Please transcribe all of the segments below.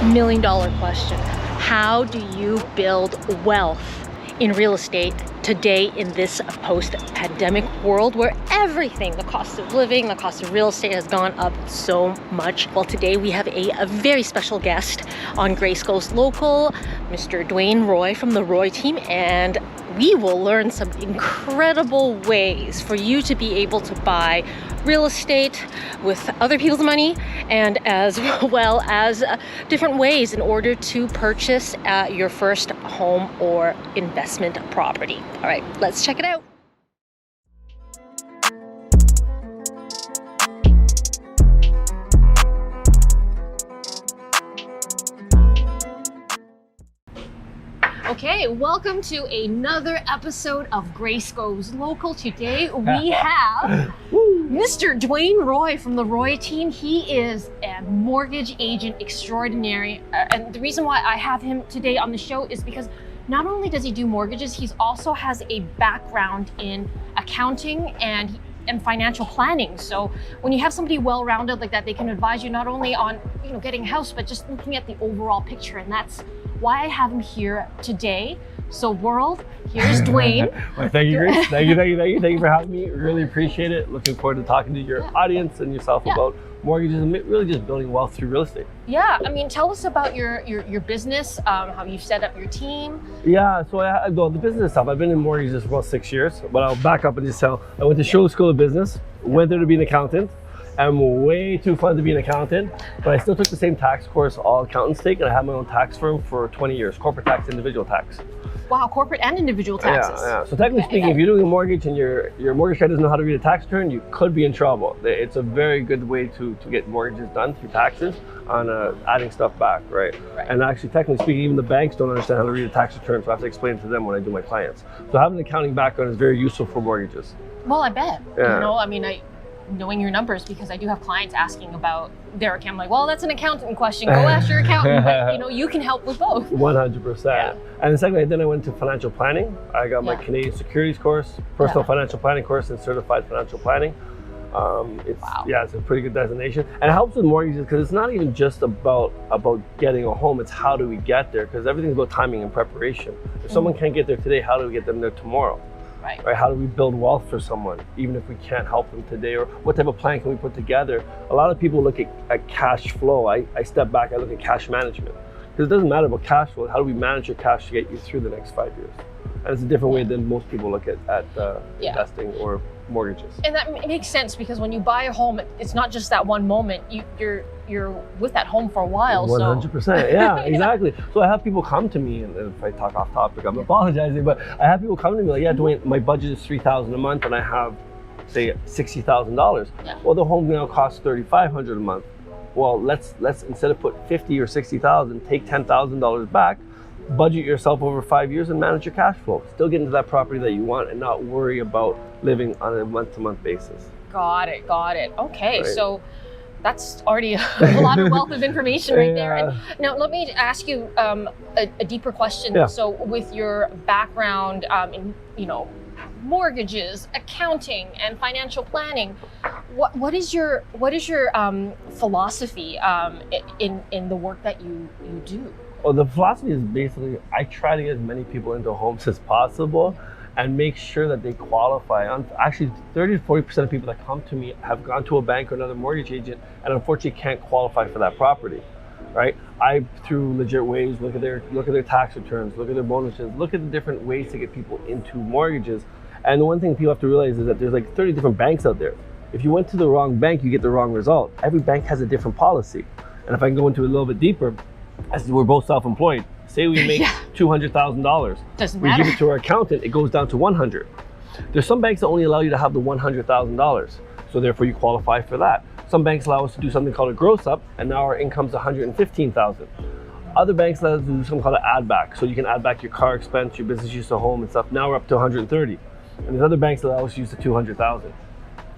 million-dollar question. How do you build wealth in real estate today in this post-pandemic world where everything, the cost of living, the cost of real estate has gone up so much? Well, today we have a very special guest on Grace Goes Local, Mr. Duane Roy from the Roy team, and we will learn some incredible ways for you to be able to buy real estate with other people's money, and as well as different ways in order to purchase your first home or investment property. All right, let's check it out. Okay, welcome to another episode of Grace Goes Local. Today we have Mr. Duane Roy from the Roy team. He is a mortgage agent extraordinary. And the reason why I have him today on the show is because not only does he do mortgages, he also has a background in accounting and financial planning. So when you have somebody well-rounded like that, they can advise you not only on getting a house, but just looking at the overall picture. And that's why I have him here today. So world, here's Duane. Well, thank you, Grace. Thank you for having me. Really appreciate it. Looking forward to talking to your audience and yourself about mortgages and really just building wealth through real estate. Yeah, I mean, tell us about your business, how you've set up your team. Yeah, so the business stuff, I've been in mortgages for about 6 years, but I'll back up and just tell, I went to Schiller School of Business, went there to be an accountant. I'm way too fun to be an accountant, but I still took the same tax course all accountants take, and I had my own tax firm for 20 years, corporate tax, individual tax. Wow, corporate and individual taxes. Yeah. So technically speaking, if you're doing a mortgage and your mortgage guy doesn't know how to read a tax return, you could be in trouble. It's a very good way to get mortgages done through taxes on adding stuff back, right? And actually, technically speaking, even the banks don't understand how to read a tax return, so I have to explain it to them when I do my clients. So having an accounting background is very useful for mortgages. Well, I bet. Yeah. Knowing your numbers, because I do have clients asking about their account. I'm like, well, that's an accountant question. Go ask your accountant. But, you can help with both. 100%. Yeah. And secondly, then I went to financial planning. I got my Canadian securities course, personal financial planning course, and certified financial planning. It's a pretty good designation, and it helps with mortgages because it's not even just about getting a home. It's how do we get there, because everything's about timing and preparation. If someone can't get there today, how do we get them there tomorrow? Right? How do we build wealth for someone, even if we can't help them today? Or what type of plan can we put together? A lot of people look at cash flow. I step back, I look at cash management. Because it doesn't matter about cash flow. How do we manage your cash to get you through the next 5 years? And it's a different way than most people look at investing or mortgages. And that makes sense, because when you buy a home, it's not just that one moment. You're with that home for a while. 100%. Yeah, exactly. So I have people come to me, and if I talk off topic, I'm apologizing, but I have people come to me like, yeah, Duane, my budget is $3,000 a month, and I have, say, $60,000. Yeah. Well, the home now costs $3,500 a month. Well, let's instead of put $50,000 or $60,000, take $10,000 back, budget yourself over 5 years, and manage your cash flow. Still get into that property that you want, and not worry about living on a month-to-month basis. Got it. Okay, right. So that's already a lot of wealth of information right there. And now let me ask you a deeper question. Yeah. So with your background in mortgages, accounting, and financial planning, what is your philosophy in the work that you do? Well, the philosophy is basically I try to get as many people into homes as possible and make sure that they qualify. Actually, 30 to 40% of people that come to me have gone to a bank or another mortgage agent and unfortunately can't qualify for that property, right? I, through legit ways, look at their tax returns, look at their bonuses, look at the different ways to get people into mortgages. And the one thing people have to realize is that there's like 30 different banks out there. If you went to the wrong bank, you get the wrong result. Every bank has a different policy. And if I can go into it a little bit deeper, as we're both self-employed, say we make $200,000. Doesn't matter. We give it to our accountant, it goes down to 100. There's some banks that only allow you to have the $100,000, so therefore you qualify for that. Some banks allow us to do something called a gross up, and now our income's $115,000. Other banks allow us to do something called an add back, so you can add back your car expense, your business use of home and stuff. Now we're up to 130. And there's other banks that allow us to use the 200,000.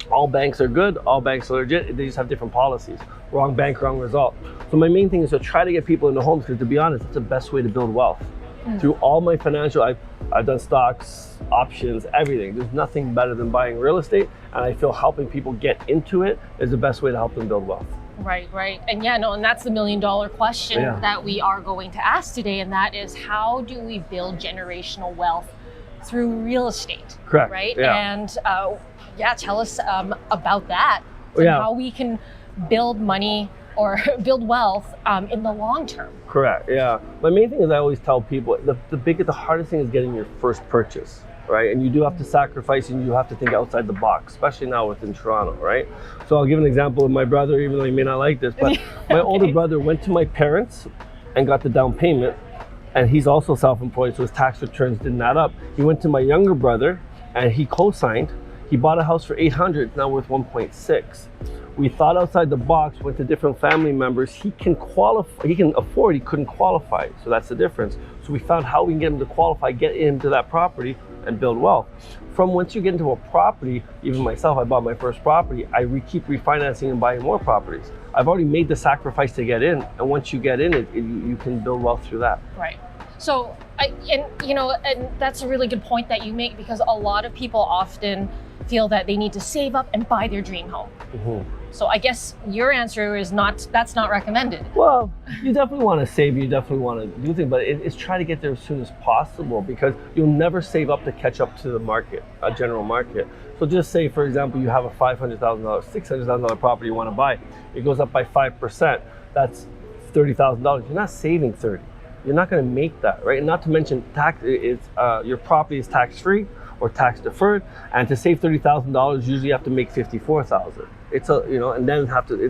All banks are good, all banks are legit, they just have different policies. Wrong bank, wrong result. So my main thing is to try to get people into homes, because to be honest, it's the best way to build wealth. Through all my financial, I've done stocks, options, everything. There's nothing better than buying real estate, and I feel helping people get into it is the best way to help them build wealth. Right, right. And yeah, no, and that's the $1,000,000 question that we are going to ask today. And that is, how do we build generational wealth through real estate? Correct. Right? Yeah. And tell us about that and how we can build money or build wealth in the long term. Correct. Yeah. My main thing is I always tell people the hardest thing is getting your first purchase, right? And you do have to sacrifice and you have to think outside the box, especially now within Toronto, right? So I'll give an example of my brother, even though he may not like this, but my older brother went to my parents and got the down payment, and he's also self-employed, so his tax returns didn't add up. He went to my younger brother and he co-signed. He bought a house for $800, it's now worth 1.6. We thought outside the box, went to different family members. He can qualify, he can afford, he couldn't qualify. So that's the difference. So we found how we can get him to qualify, get into that property and build wealth. From once you get into a property, even myself, I bought my first property, I keep refinancing and buying more properties. I've already made the sacrifice to get in. And once you get in it, you can build wealth through that. Right. So, and that's a really good point that you make, because a lot of people often feel that they need to save up and buy their dream home. Mm-hmm. So I guess your answer is that's not recommended. Well, you definitely want to save, you definitely want to do things, but it's try to get there as soon as possible, because you'll never save up to catch up to the market, a general market. So just say, for example, you have a $500,000, $600,000 property you want to buy. It goes up by 5%. That's $30,000. You're not saving 30. You're not going to make that, right? And not to mention your property is tax-free or tax deferred, and to save $30,000, usually you have to make $54,000. It's and then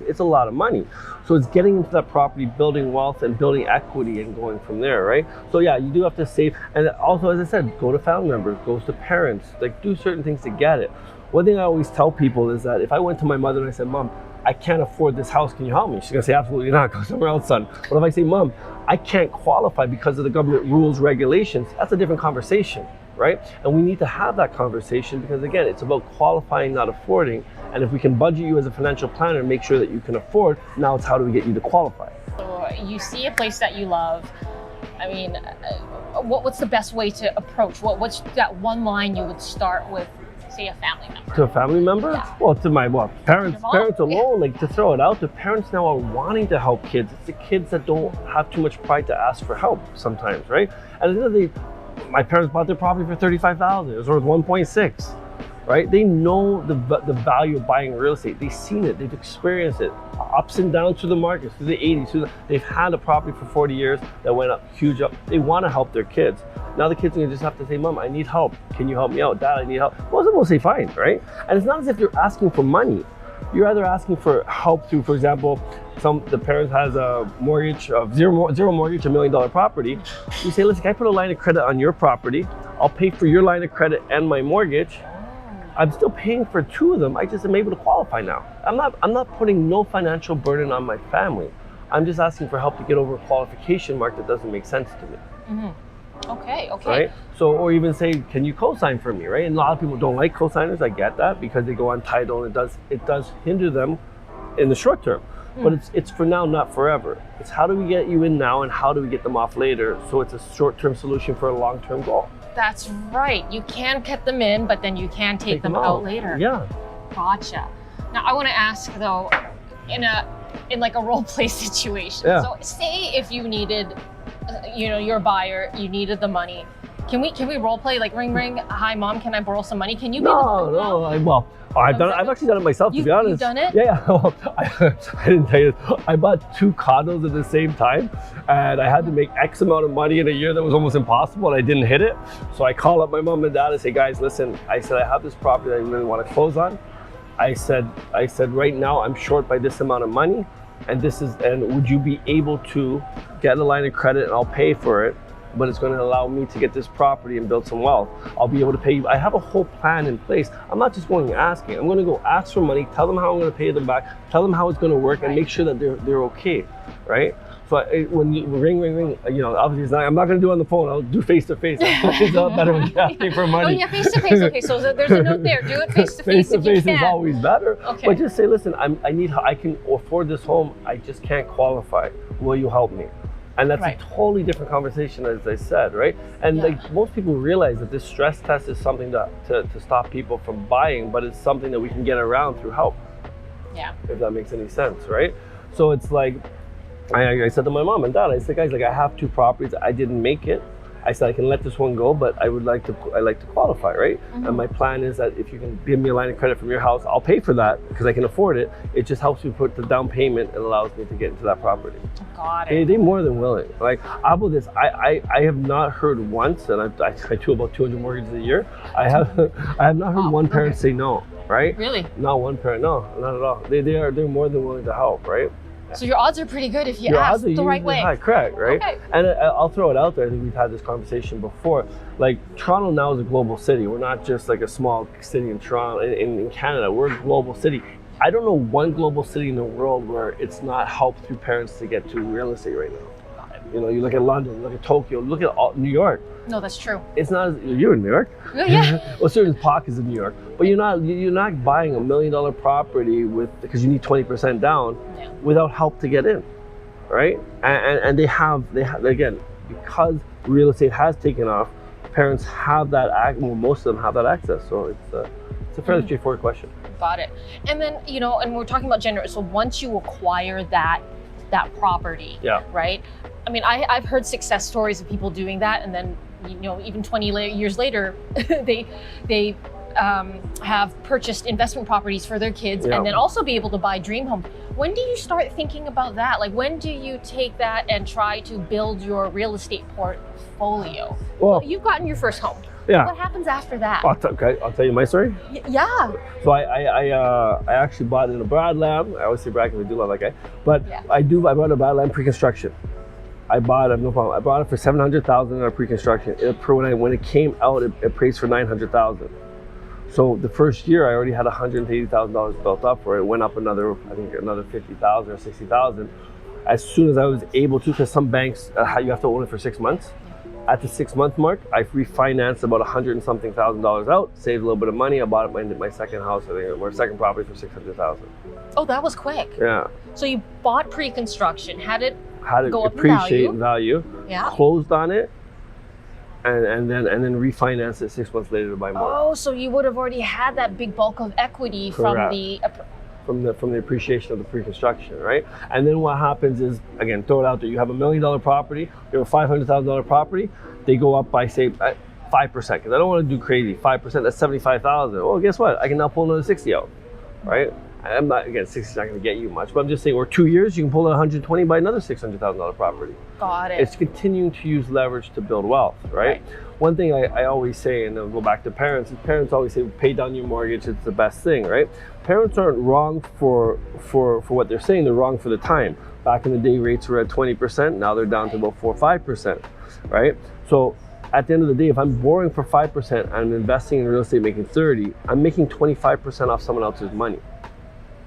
it's a lot of money. So it's getting into that property, building wealth and building equity and going from there, right? So yeah, you do have to save. And also, as I said, go to family members, goes to parents, like do certain things to get it. One thing I always tell people is that if I went to my mother and I said, Mom, I can't afford this house, can you help me? She's gonna say, absolutely not, go somewhere else, son. But if I say, Mom, I can't qualify because of the government rules, regulations, that's a different conversation, right? And we need to have that conversation, because again, it's about qualifying, not affording. And if we can budget you as a financial planner and make sure that you can afford, now it's how do we get you to qualify? So you see a place that you love. I mean, what's the best way to approach? What's that one line you would start with, say, a family member? To a family member? Yeah. Well, to my parents alone, like to throw it out, the parents now are wanting to help kids. It's the kids that don't have too much pride to ask for help sometimes, right? And at the end of the day, my parents bought their property for $35,000. It was worth 1.6, right? They know the value of buying real estate. They've seen it, they've experienced it, ups and downs through the markets, through the 80s. They've had a property for 40 years that went up, huge up. They want to help their kids. Now the kids are gonna just have to say, Mom, I need help. Can you help me out? Dad, I need help. Most of them will say fine, right? And it's not as if you're asking for money. You're either asking for help through, for example, the parent has a mortgage of zero mortgage, $1 million property. You say, listen, can I put a line of credit on your property? I'll pay for your line of credit and my mortgage. I'm still paying for two of them. I just am able to qualify now. I'm not putting no financial burden on my family. I'm just asking for help to get over a qualification mark that doesn't make sense to me. Mm-hmm. Okay. Right? So, or even say, can you co-sign for me, right? And a lot of people don't like co-signers. I get that, because they go on title and it does hinder them in the short term. But it's for now, not forever. It's how do we get you in now and how do we get them off later, so it's a short-term solution for a long-term goal. That's right. You can get them in, but then you can take them out later. Yeah. Gotcha. Now I want to ask though, in like a role play situation. Yeah. So say if you needed, you're a buyer, you needed the money. Can we role play, like ring ring? Hi mom, can I borrow some money? Can you? No. I've done it. I've actually done it myself, to be honest. You've done it? Yeah. Well, I didn't tell you this. I bought 2 condos at the same time, and I had to make X amount of money in a year that was almost impossible, and I didn't hit it. So I call up my mom and dad and say, guys, listen, I have this property that I really want to close on. I said right now I'm short by this amount of money, and would you be able to get a line of credit and I'll pay for it? But it's going to allow me to get this property and build some wealth. I'll be able to pay you. I have a whole plan in place. I'm not just going and asking. I'm going to go ask for money, tell them how I'm going to pay them back, tell them how it's going to work, and make sure that they're okay, right? So when you ring, obviously it's not, I'm not going to do it on the phone. I'll do face-to-face. It's a lot better when you're asking for money. Oh yeah, face-to-face. Okay, so there's a note there. Do it face-to-face. Face-to-face is always better. Okay. But just say, listen, I can afford this home. I just can't qualify. Will you help me? And that's a totally different conversation, as I said, right? And like most people realize that this stress test is something to stop people from buying, but it's something that we can get around through help. Yeah. If that makes any sense, right? So it's like, I said to my mom and dad, I said, guys, like I have 2 properties. I didn't make it. I said I can let this one go, but I like to qualify, right? And my plan is that if you can give me a line of credit from your house, I'll pay for that because I can afford it. It just helps me put the down payment and allows me to get into that property. Got it. They're more than willing. Like about this, I have not heard once, and I do about 200 mortgages a year. I have not heard one parent say no, right? Really? Not one parent, no, not at all. They're more than willing to help, right? So your odds are pretty good if you ask the right way. High, correct, right? Okay. And I'll throw it out there. I think we've had this conversation before. Like Toronto now is a global city. We're not just like a small city in Toronto, in Canada. We're a global city. I don't know one global city in the world where it's not helped through parents to get to real estate right now. You know, you look at London, you look at Tokyo, look at New York. No, that's true. It's not. You're in New York. Yeah. Well, certain pockets of New York, but you're not buying $1 million property because you need 20% down without help to get in, right? And they have again, because real estate has taken off. Parents have that most of them have that access. So it's a fairly straightforward question. Got it. And then and we're talking about gender. So once you acquire that property, right? I mean, I've heard success stories of people doing that, and then even 20 years later, they have purchased investment properties for their kids, and then also be able to buy dream homes. When do you start thinking about that? Like, when do you take that and try to build your real estate portfolio? Well, you've gotten your first home. Yeah. What happens after that? Okay, I'll tell you my story. Yeah. So I actually bought in a Bradland. I always say Brad because I do love that guy. But I bought a Bradland pre-construction. I bought it, no problem. I bought it for $700,000 in our pre-construction. When it came out, it appraised for $900,000. So the first year, I already had $180,000 built up for it. It went up another $50,000 or $60,000. As soon as I was able to, because some banks, you have to own it for 6 months. At the 6-month mark, I refinanced about $100 and something thousand out, saved a little bit of money. I bought my second house, my second property for $600,000. Oh, that was quick. Yeah. So you bought pre-construction, had it go up appreciate in value, closed on it, and then refinanced it 6 months later to buy more. Oh, so you would have already had that big bulk of equity from the appreciation of the pre-construction, right? And then what happens is, again, throw it out there. You have $1 million property, you have a $500,000 property. They go up by say 5%, because I don't want to do crazy. 5%, that's $75,000. Well, guess what? I can now pull another 60 out, right? I'm not, again, 60 is not going to get you much, but I'm just saying, or 2 years, you can pull out 120 by another $600,000 property. Got it. It's continuing to use leverage to build wealth, right? One thing I always say, and I'll go back to parents, is parents always say, pay down your mortgage, it's the best thing, right? Parents aren't wrong for what they're saying, they're wrong for the time. Back in the day, rates were at 20%, now they're down to about 4 or 5%, right? So at the end of the day, if I'm borrowing for 5% and I'm investing in real estate making 30, I'm making 25% off someone else's money.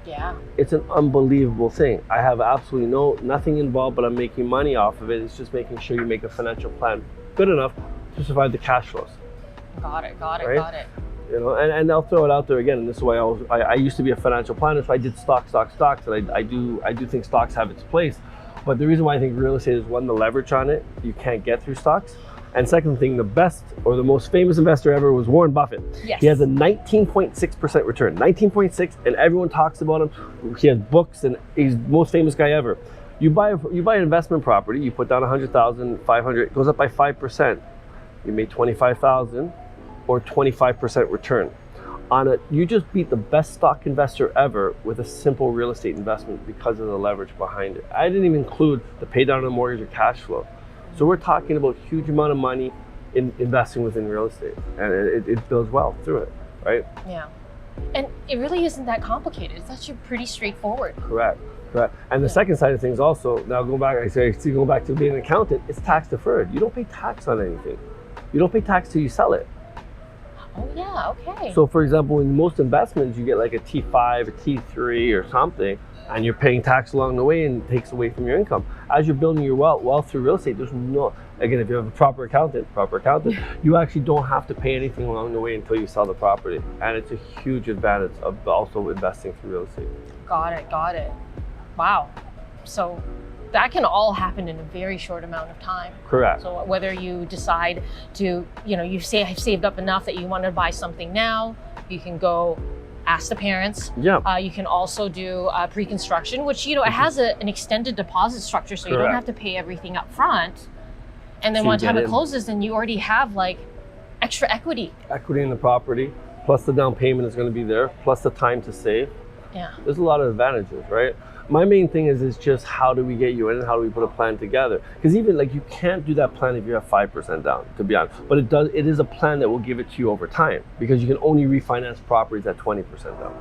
Yeah. It's an unbelievable thing. I have absolutely nothing involved, but I'm making money off of it. It's just making sure you make a financial plan good enough to survive the cash flows. Got it. Right? And I'll throw it out there again. And this is why I used to be a financial planner, so I did stocks, and I do think stocks have its place. But the reason why I think real estate is, one, the leverage on it, you can't get through stocks. And second thing, the best or the most famous investor ever was Warren Buffett. Yes. He has a 19.6% return, 19.6, and everyone talks about him. He has books, and he's the most famous guy ever. You buy an investment property, you put down 100,000, 500, it goes up by 5%. You made 25,000 or 25% return. You just beat the best stock investor ever with a simple real estate investment because of the leverage behind it. I didn't even include the pay down on the mortgage or cash flow. So we're talking about a huge amount of money in investing within real estate, and it builds wealth through it, right? Yeah. And it really isn't that complicated. It's actually pretty straightforward. Correct. And the second side of things also, now going back to being an accountant, it's tax deferred. You don't pay tax on anything. You don't pay tax till you sell it. Oh yeah, okay. So for example, in most investments, you get like a T5, a T3 or something, and you're paying tax along the way, and it takes away from your income. As you're building your wealth through real estate, there's no, again, if you have a proper accountant, you actually don't have to pay anything along the way until you sell the property. And it's a huge advantage of also investing through real estate. Got it. Wow. So that can all happen in a very short amount of time. Correct. So whether you decide to, you saved up enough that you want to buy something now, you can go ask the parents. Yeah. You can also do pre-construction, which, you know, it has an extended deposit structure, so you don't have to pay everything up front. And then So one time it closes, then you already have like extra equity. Equity in the property, plus the down payment is going to be there, plus the time to save. Yeah. There's a lot of advantages, right? My main thing is just how do we get you in and how do we put a plan together? Because even like you can't do that plan if you have 5% down, to be honest. But it is a plan that will give it to you over time, because you can only refinance properties at 20% down.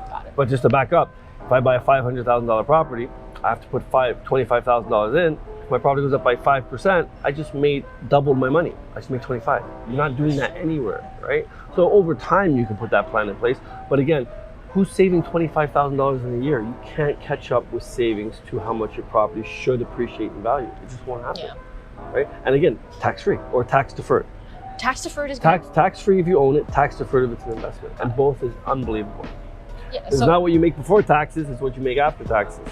Got it. But just to back up, if I buy a $500,000 property, I have to put $25,000 in. If my property goes up by 5%, I just made double my money. I just made 25. You're not doing that anywhere, right? So over time you can put that plan in place. But again, who's saving $25,000 in a year? You can't catch up with savings to how much your property should appreciate in value. It just won't happen, right? And again, tax-free or tax-deferred. Tax-deferred is good. Tax-free if you own it, tax-deferred if it's an investment. And both is unbelievable. Yeah, It's not what you make before taxes, it's what you make after taxes.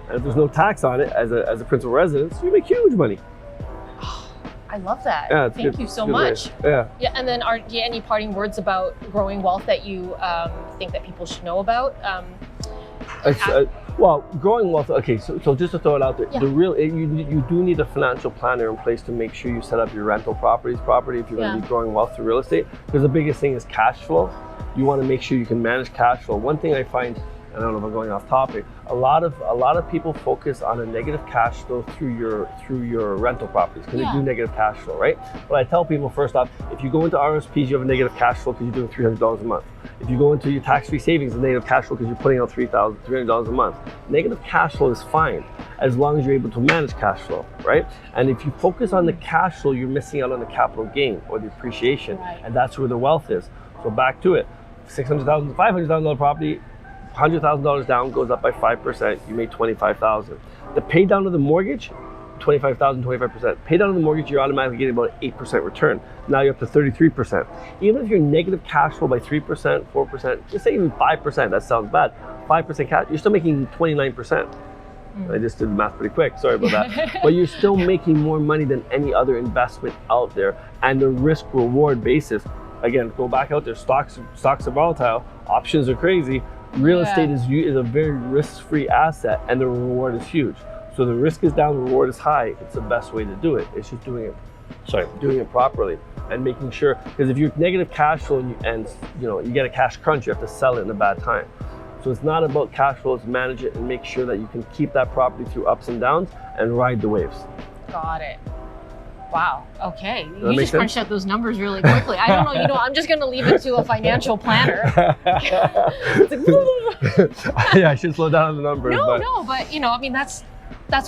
And if there's no tax on it as a principal residence, you make huge money. I love that. Yeah, Thank you so much. Yeah. Yeah, and then do you have any parting words about growing wealth that you think that people should know about? Well, growing wealth. Okay, so just to throw it out there, Yeah. you do need a financial planner in place to make sure you set up your rental property if you're going to be growing wealth through real estate. Because the biggest thing is cash flow. You want to make sure you can manage cash flow. One thing I find, I don't know if I'm going off topic, a lot of people focus on a negative cash flow through your rental properties because they do negative cash flow, right? But I tell people, first off, if you go into RSPs, you have a negative cash flow because you're doing $300 a month. If you go into your tax-free savings, it's negative cash flow because you're putting out $300 a month. Negative cash flow is fine as long as you're able to manage cash flow, right? And if you focus on the cash flow, you're missing out on the capital gain or the appreciation, and that's where the wealth is. So back to it, $600,000, $500,000 property, $100,000 down, goes up by 5%, you made $25,000. The pay down of the mortgage, $25,000, 25%. Pay down of the mortgage, you're automatically getting about an 8% return. Now you're up to 33%. Even if you're negative cash flow by 3%, 4%, just say even 5%, that sounds bad. 5% cash, you're still making 29%. I just did the math pretty quick, sorry about that. But you're still making more money than any other investment out there. And the risk reward basis, again, go back out there, stocks are volatile, options are crazy. Real estate is a very risk-free asset, and the reward is huge. So the risk is down, the reward is high. It's the best way to do it. It's just doing it properly and making sure, because if you're negative cash flow and you get a cash crunch, you have to sell it in a bad time. So it's not about cash flow, it's manage it and make sure that you can keep that property through ups and downs and ride the waves. Got it. Wow. Okay. You just crunched out those numbers really quickly. I don't know. I'm just going to leave it to a financial planner. Yeah, I should slow down on the numbers. But I mean, that's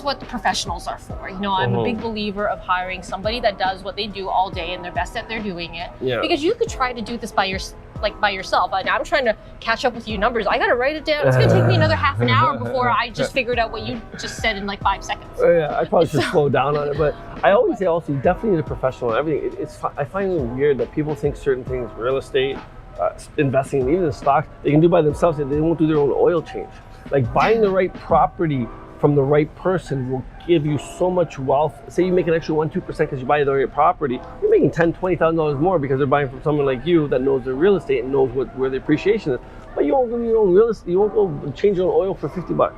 what the professionals are for. I'm a big believer of hiring somebody that does what they do all day and they're best at they're doing it. Yeah. Because you could try to do this by yourself. I'm trying to catch up with you numbers. I got to write it down. It's going to take me another half an hour before I just figured out what you just said in like 5 seconds. Yeah, I probably should slow down on it. But I always say also, you definitely need a professional in everything. I find it weird that people think certain things, real estate, investing, even in stocks, they can do by themselves and they won't do their own oil change. Like buying the right property from the right person will give you so much wealth. Say you make an extra 1-2% because you buy the right property, you're making $10,000, $20,000 more because they're buying from someone like you that knows their real estate and knows where the appreciation is. But you won't go your own real estate, you won't go change your own oil for $50.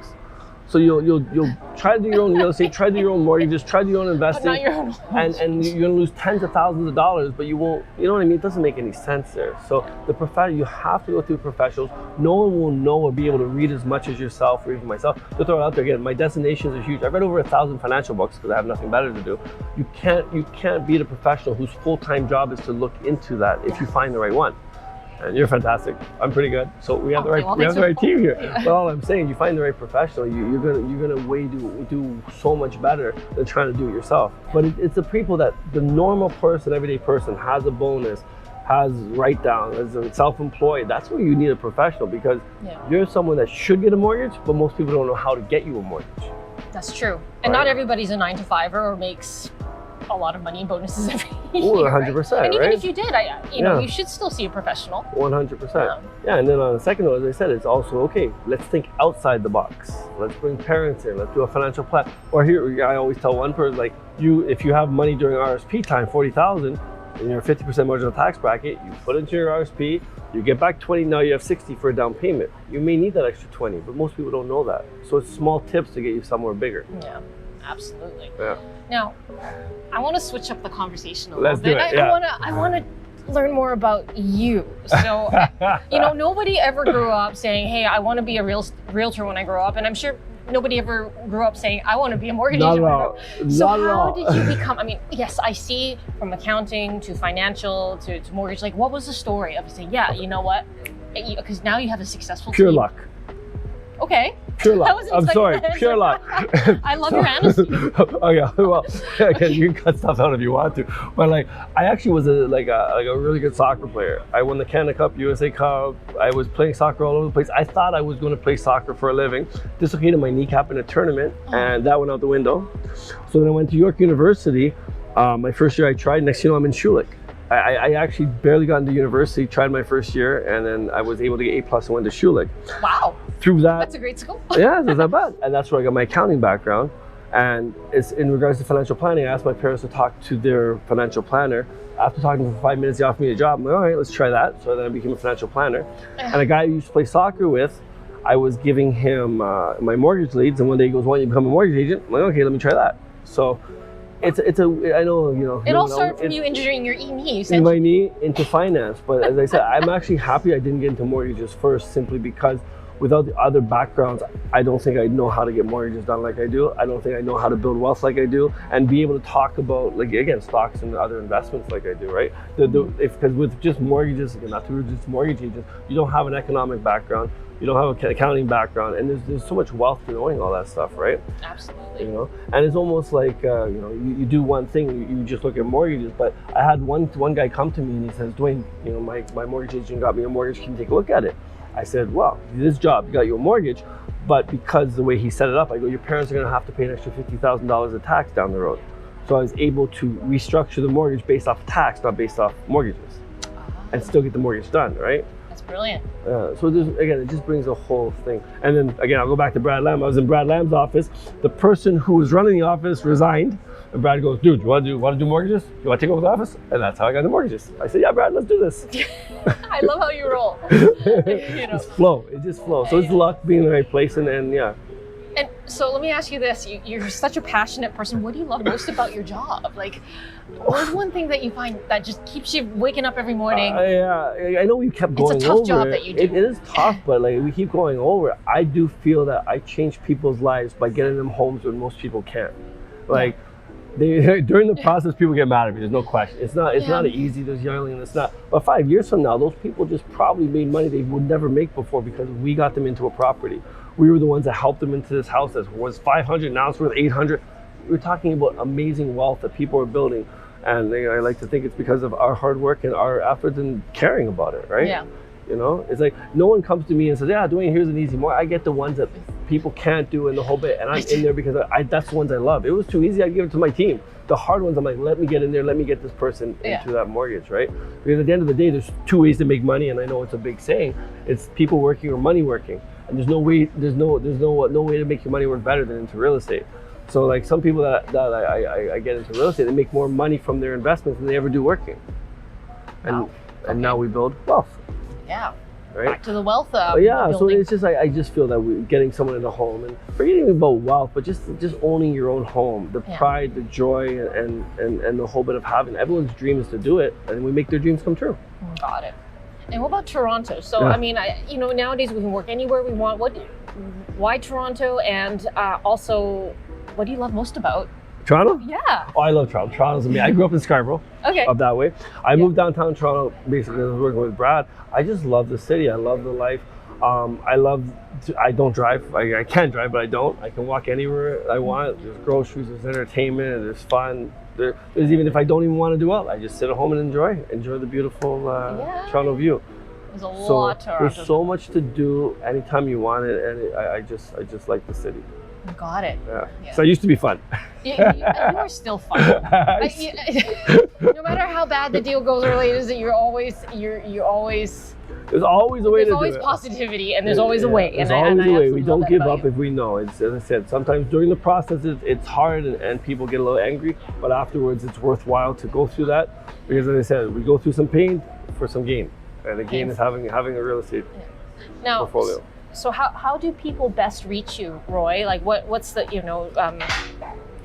So you'll try to do your own real estate, try to do your own mortgages, try to do your own investing, but not your own and you're gonna lose tens of thousands of dollars, but you won't. You know what I mean? It doesn't make any sense there. So you have to go through professionals. No one will know or be able to read as much as yourself or even myself. To throw it out there again, my destinations are huge. I've read over 1,000 financial books because I have nothing better to do. You can't beat a professional whose full-time job is to look into that if you find the right one. And you're fantastic. I'm pretty good. So we have the right team here. But all I'm saying, you find the right professional, you're gonna do so much better than trying to do it yourself. But it's the people that the normal person, everyday person, has a bonus, has write down, is self-employed. That's where you need a professional because you're someone that should get a mortgage, but most people don't know how to get you a mortgage. That's true. And not everybody's a 9-to-5er or makes a lot of money in bonuses every year. 100%, right? And even if you did, you should still see a professional. 100%. Yeah, and then on the second note, as I said, it's also, okay, let's think outside the box. Let's bring parents in, let's do a financial plan. Or here, I always tell one person, like, if you have money during RSP time, $40,000, in your 50% marginal tax bracket, you put into your RSP, you get back 20, now you have 60 for a down payment. You may need that extra 20, but most people don't know that. So it's small tips to get you somewhere bigger. Yeah, absolutely. Yeah. Now, I want to switch up the conversation a Let's little bit. do it, I want to learn more about you. So, you know, nobody ever grew up saying, hey, I want to be a realtor when I grow up. And I'm sure nobody ever grew up saying, I want to be a mortgage agent when I grow up. So how did you become, I mean, yes, I see from accounting to financial to mortgage, like what was the story of saying, yeah, you know what? Because now you have a successful Pure team. luck. Okay. Pure luck. I'm sorry, pure luck. I love your honesty. Oh yeah, well, you can cut stuff out if you want to. But like, I actually was a really good soccer player. I won the Canada Cup, USA Cup. I was playing soccer all over the place. I thought I was going to play soccer for a living. Dislocated my kneecap in a tournament, and that went out the window. So then I went to York University. My first year I tried. Next thing you know, I'm in Schulich. I actually barely got into university, tried my first year, and then I was able to get A+ and went to Schulich. Wow. Through that. That's a great school. Yeah, it's not bad. And that's where I got my accounting background. And it's in regards to financial planning, I asked my parents to talk to their financial planner. After talking for 5 minutes, they offered me a job. I'm like, all right, let's try that. So then I became a financial planner. And a guy I used to play soccer with, I was giving him my mortgage leads. And one day he goes, why don't you become a mortgage agent? I'm like, okay, let me try that. So I know, you know. It all started from you injuring your knee. In my knee into finance. But as I said, I'm actually happy I didn't get into mortgages first, simply because without the other backgrounds, I don't think I know how to get mortgages done like I do. I don't think I know how to build wealth like I do, and be able to talk about, like, again, stocks and other investments like I do, right? Because with just mortgages, again, not to just mortgage agents, you don't have an economic background, you don't have an accounting background, and there's so much wealth to knowing all that stuff, right? Absolutely. You know, and it's almost like you know, you do one thing, you just look at mortgages. But I had one guy come to me and he says, Duane, you know, my mortgage agent got me a mortgage. Can you take a look at it? I said, well, this job, you got you a mortgage, but because the way he set it up, I go, your parents are going to have to pay an extra $50,000 of tax down the road. So I was able to restructure the mortgage based off of tax, not based off mortgages, and still get the mortgage done, right? That's brilliant. So again, it just brings the whole thing. And then again, I'll go back to Brad Lamb. I was in Brad Lamb's office. The person who was running the office resigned. And Brad goes, dude, you want to do mortgages? You want to take over the office? And that's how I got the mortgages. I said, yeah, Brad, let's do this. I love how you roll. You know. It's flow. It just flows. So it's luck being in the right place, and yeah. And so let me ask you this. You're such a passionate person. What do you love most about your job? Like, what's one thing that you find that just keeps you waking up every morning? Yeah, I know we kept going over it. It's a tough job that you do. It is tough, but like we keep going over it. I do feel that I change people's lives by getting them homes when most people can't. Like, during the process, people get mad at me. There's no question. It's not easy. There's yelling. It's not. But 5 years from now, those people just probably made money they would never make before because we got them into a property. We were the ones that helped them into this house that was 500. Now it's worth 800. We're talking about amazing wealth that people are building, and I like to think it's because of our hard work and our efforts and caring about it, right? Yeah. You know, it's like no one comes to me and says, yeah, Duane, here's an easy mortgage. I get the ones that people can't do in the whole bit, and I'm in there because that's the ones I love. It was too easy, I'd give it to my team. The hard ones, I'm like, let me get in there, let me get this person into that mortgage, right? Because at the end of the day, there's two ways to make money, and I know it's a big saying. It's people working or money working. And there's no way to make your money work better than into real estate. So like some people that I get into real estate, they make more money from their investments than they ever do working. And now we build wealth. Yeah. Right? Back to the wealth. Yeah. So it's just I just feel that we're getting someone in a home, and forgetting about wealth, but just owning your own home, the pride, the joy, and the whole bit of having everyone's dream is to do it, and we make their dreams come true. Got it. And what about Toronto? So I mean, you know, nowadays we can work anywhere we want. Why Toronto? And also, what do you love most about Toronto? Yeah. Oh, I love Toronto. Toronto's amazing. I grew up in Scarborough. Okay. Up that way. I moved downtown Toronto basically. I was working with Brad. I just love the city. I love the life. I don't drive. I can drive, but I don't. I can walk anywhere I want. There's groceries, there's entertainment, there's fun. There's even if I don't even want to do well, I just sit at home and enjoy the beautiful Toronto view. There's a lot. There's so much to do anytime you want it, and I just like the city. Got it. Yeah. So I used to be fun. You are still fun. No matter how bad the deal goes or late is, that you're always. There's always a way There's to always do it. positivity, and there's always a way. There's And always I a way. absolutely We love don't that give about up you. if we know. It's, as I said, sometimes during the process it's hard and people get a little angry, but afterwards it's worthwhile to go through that, because as I said, we go through some pain for some gain, and the gain is having a real estate portfolio. So how do people best reach you, Roy? Like what's the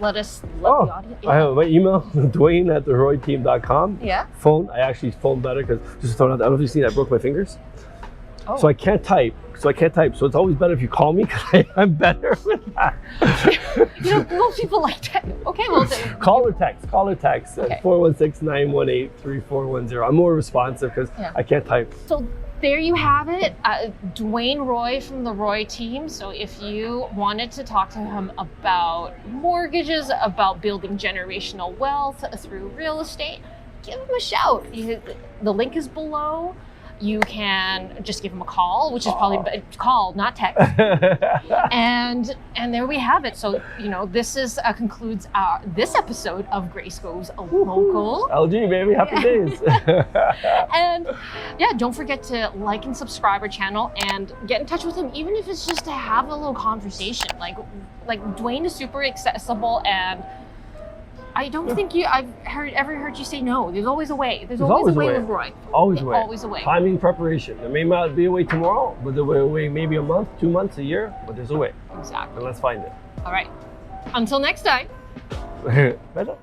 let the audience. I have my email, Duane@theroyteam.com. Yeah. Phone, I actually phone better because just throwing out, I don't know if you've seen, I broke my fingers. Oh. So I can't type. So it's always better if you call me, because I'm better with that. Most people like that. Okay, well, Call or text Okay. 416-918-3410. I'm more responsive because I can't type. So there you have it, Duane Roy from the Roy team. So if you wanted to talk to him about mortgages, about building generational wealth through real estate, give him a shout. The link is below. You can just give him a call, which is probably call, not text. and there we have it. So this is concludes this episode of Grace Goes Local. LG, baby, happy days. And don't forget to like and subscribe our channel and get in touch with him, even if it's just to have a little conversation. Like Duane is super accessible, and I don't think I've ever heard you say no. There's always a way. There's always a way with Roy. Always a way. Always a way. Timing, preparation. There may not be a way tomorrow, but there'll be a way maybe a month, 2 months, a year, but there's a way. Exactly. And let's find it. All right. Until next time. Better.